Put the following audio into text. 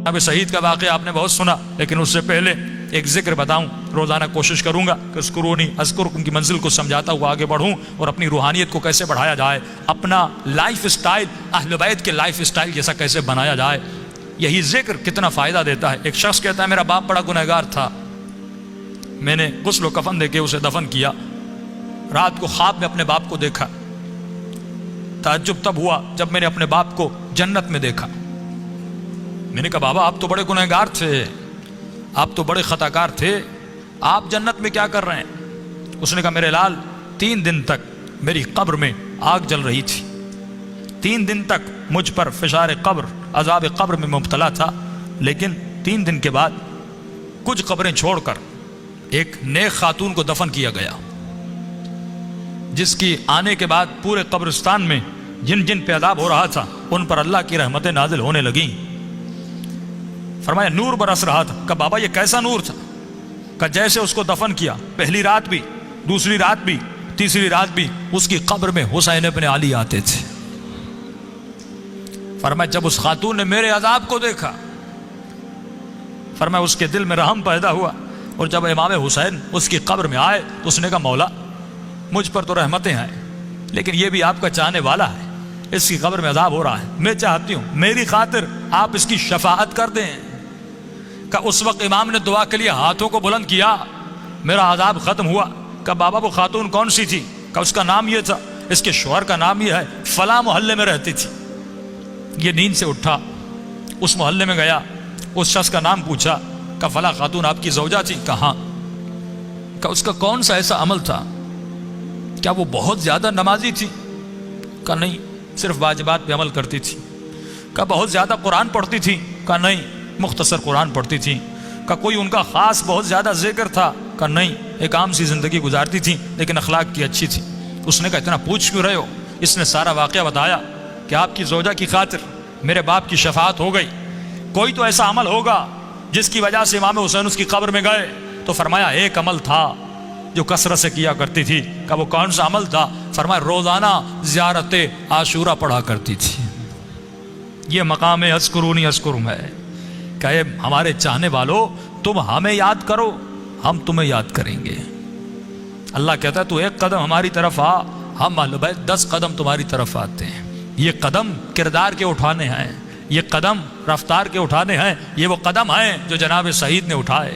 اب شہید کا واقعہ آپ نے بہت سنا، لیکن اس سے پہلے ایک ذکر بتاؤں. روزانہ کوشش کروں گا کہ اذکرونی اذکرکم کی منزل کو سمجھاتا ہوا آگے بڑھوں اور اپنی روحانیت کو کیسے بڑھایا جائے، اپنا لائف سٹائل اہل بیت کے لائف سٹائل جیسا کیسے بنایا جائے. یہی ذکر کتنا فائدہ دیتا ہے. ایک شخص کہتا ہے میرا باپ بڑا گنہگار تھا، میں نے غسل و کفن دے کے اسے دفن کیا، رات کو خواب میں اپنے باپ کو دیکھا، تعجب تب ہوا جب میں نے اپنے باپ کو جنت میں دیکھا. میں نے کہا بابا آپ تو بڑے گنہگار تھے، آپ تو بڑے خطا کار تھے، آپ جنت میں کیا کر رہے ہیں؟ اس نے کہا میرے لال 3 دن تک میری قبر میں آگ جل رہی تھی، 3 دن تک مجھ پر فشار قبر عذاب قبر میں مبتلا تھا، لیکن 3 دن کے بعد کچھ قبریں چھوڑ کر ایک نیک خاتون کو دفن کیا گیا، جس کی آنے کے بعد پورے قبرستان میں جن جن پہ عذاب ہو رہا تھا ان پر اللہ کی رحمتیں نازل ہونے لگیں. فرمایا نور برس رہا تھا. کہ بابا یہ کیسا نور تھا؟ کہ جیسے اس کو دفن کیا پہلی رات بھی، دوسری رات بھی، تیسری رات بھی اس کی قبر میں حسین ابن علی آتے تھے. فرمایا جب اس خاتون نے میرے عذاب کو دیکھا، فرمایا اس کے دل میں رحم پیدا ہوا، اور جب امام حسین اس کی قبر میں آئے تو اس نے کہا مولا مجھ پر تو رحمتیں ہیں، لیکن یہ بھی آپ کا چاہنے والا ہے، اس کی قبر میں عذاب ہو رہا ہے، میں چاہتی ہوں میری خاطر آپ اس کی شفاعت کر دیں. کہ اس وقت امام نے دعا کے لیے ہاتھوں کو بلند کیا، میرا عذاب ختم ہوا. کہ بابا وہ خاتون کون سی تھی؟ کہ اس کا نام یہ تھا، اس کے شوہر کا نام یہ ہے، فلاں محلے میں رہتی تھی. یہ نیند سے اٹھا، اس محلے میں گیا، اس شخص کا نام پوچھا کہ فلاں خاتون آپ کی زوجہ تھی؟ کہاں؟ کہ اس کا کون سا ایسا عمل تھا؟ کیا وہ بہت زیادہ نمازی تھی؟ کہ نہیں، صرف واجبات پہ عمل کرتی تھی. کہ بہت زیادہ قرآن پڑھتی تھی؟ کہ نہیں، مختصر قرآن پڑھتی تھی. کہ کوئی ان کا خاص بہت زیادہ ذکر تھا؟ کہ نہیں، ایک عام سی زندگی گزارتی تھی لیکن اخلاق کی اچھی تھی. اس نے کہا اتنا پوچھ کیوں رہے ہو؟ اس نے سارا واقعہ بتایا کہ آپ کی زوجہ کی خاطر میرے باپ کی شفاعت ہو گئی. کوئی تو ایسا عمل ہوگا جس کی وجہ سے امام حسین اس کی قبر میں گئے. تو فرمایا ایک عمل تھا جو کثرت سے کیا کرتی تھی. کہ وہ کون سا عمل تھا؟ فرمایا روزانہ زیارت عاشورہ پڑھا کرتی تھی. یہ مقام اذکرونی اذکرکم ہے کہ ہمارے چاہنے والوں تم ہمیں یاد کرو، ہم تمہیں یاد کریں گے. اللہ کہتا ہے تو 1 قدم ہماری طرف آ، ہم اہل بیت 10 قدم تمہاری طرف آتے ہیں. یہ قدم کردار کے اٹھانے ہیں، یہ قدم رفتار کے اٹھانے ہیں، یہ وہ قدم ہیں جو جناب شہید نے اٹھائے.